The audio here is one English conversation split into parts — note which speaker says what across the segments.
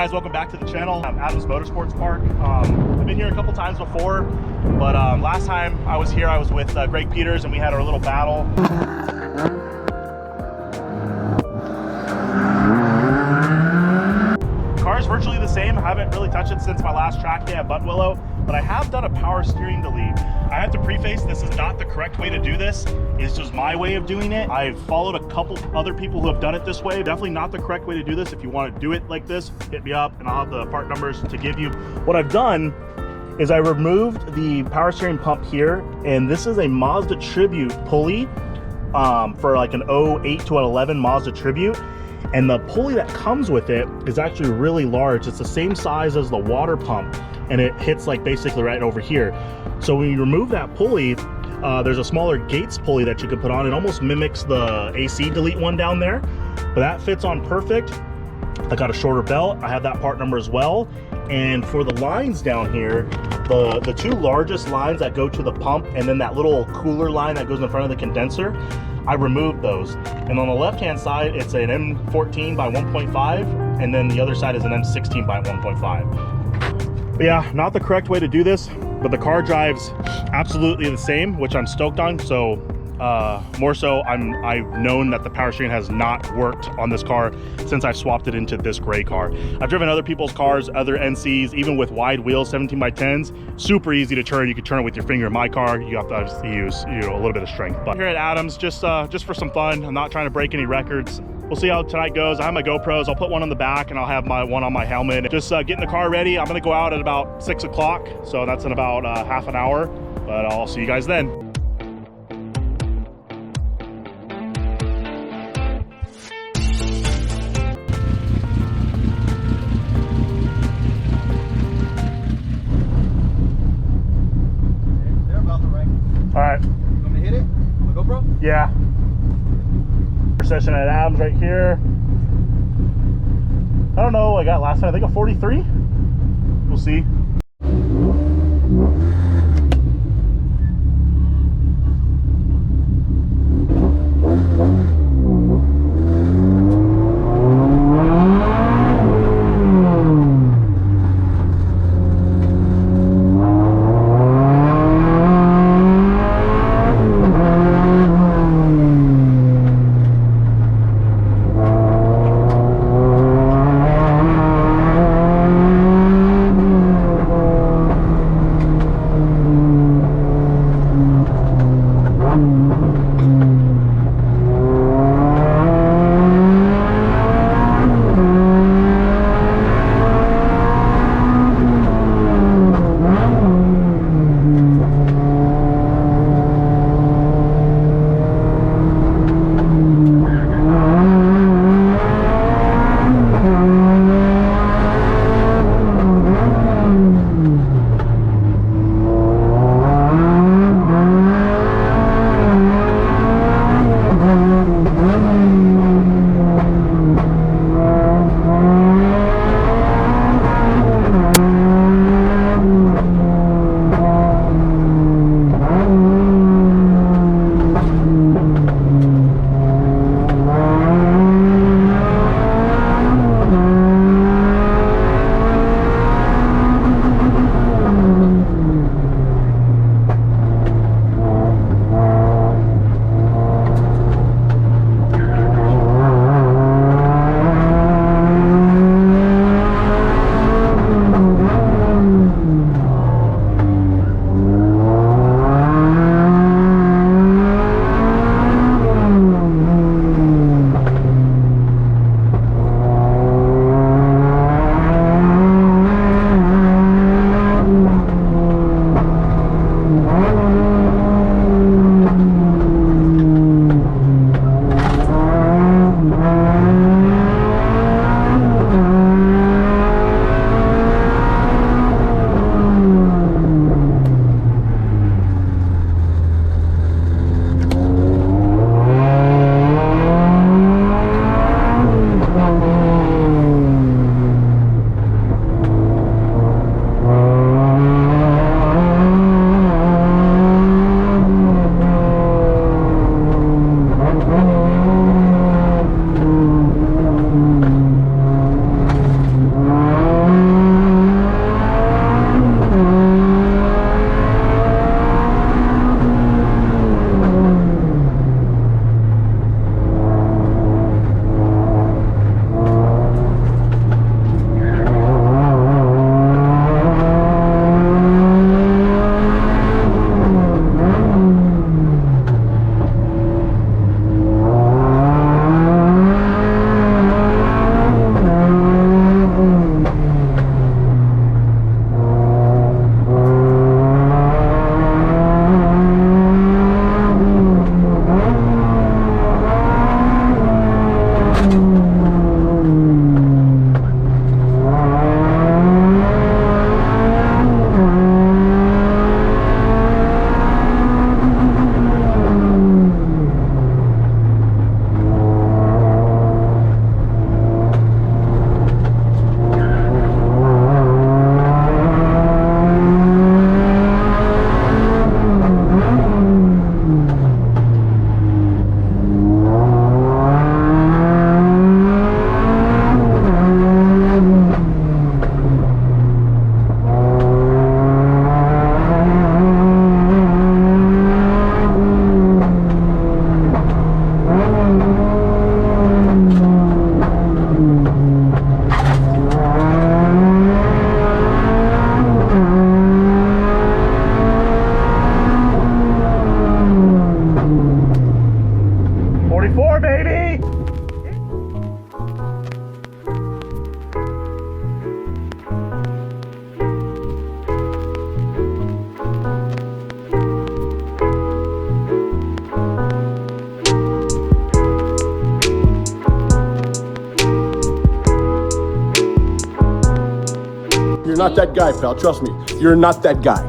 Speaker 1: guys, welcome back to the channel. I'm Adam's Motorsports Park. I've been here a couple times before, but last time I was here I was with Greg Peters and we had our little battle. Car's virtually the same. I haven't really touched it since my last track day at Buttonwillow, but I have done a power steering delete. I have to preface, this is not the correct way to do this. It's just my way of doing it. I've followed a couple other people who have done it this way. Definitely not the correct way to do this. If you want to do it like this, hit me up and I'll have the part numbers to give you. What I've done is I removed the power steering pump here, and this is a Mazda Tribute pulley for like an 08 to an 11 Mazda Tribute. And the pulley that comes with it is actually really large. It's the same size as the water pump, and it hits like basically right over here. So when you remove that pulley, there's a smaller Gates pulley that you could put on. It almost mimics the AC delete one down there, but that fits on perfect. I got a shorter belt. I have that part number as well. And for the lines down here, the two largest lines that go to the pump, and then that little cooler line that goes in front of the condenser, I removed those. And on the left-hand side, it's an M14 by 1.5, and then the other side is an M16 by 1.5. But yeah, not the correct way to do this, but the car drives absolutely the same, which I'm stoked on. So more so, I've known that the power steering has not worked on this car since I've swapped it into this gray car. I've driven other people's cars, other NCs, even with wide wheels, 17 by 10s, super easy to turn. You can turn it with your finger. In my car, you have to obviously use, a little bit of strength. But here at Adams, just for some fun. I'm not trying to break any records. We'll see how tonight goes. I have my GoPros. I'll put one on the back and I'll have my one on my helmet. Just getting the car ready. I'm gonna go out at about 6 o'clock. So that's in about half an hour, but I'll see you guys then. All right.
Speaker 2: You want me to hit it? On the GoPro?
Speaker 1: Yeah. Session at Adams right here. I don't know what I got last time. I think a 43. We'll see.
Speaker 3: not that guy, pal. Trust me. You're not that guy.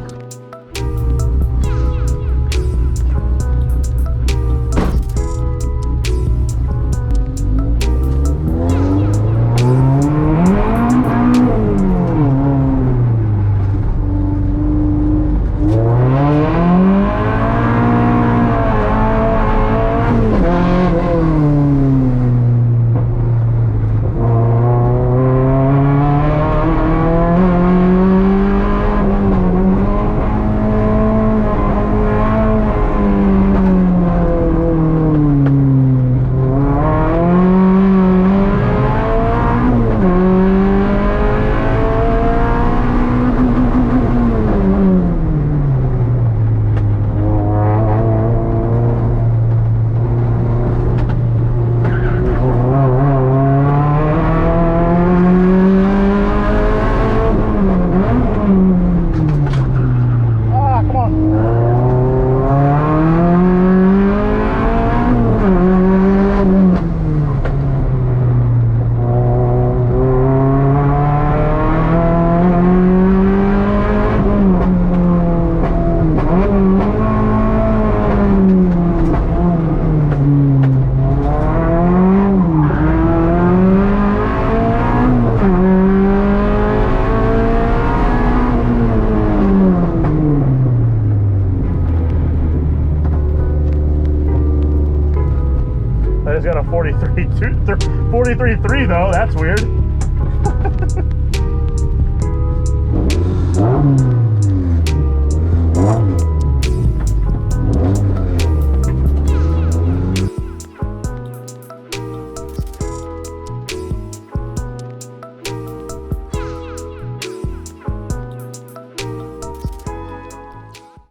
Speaker 1: I just got a 43.3 though. That's weird.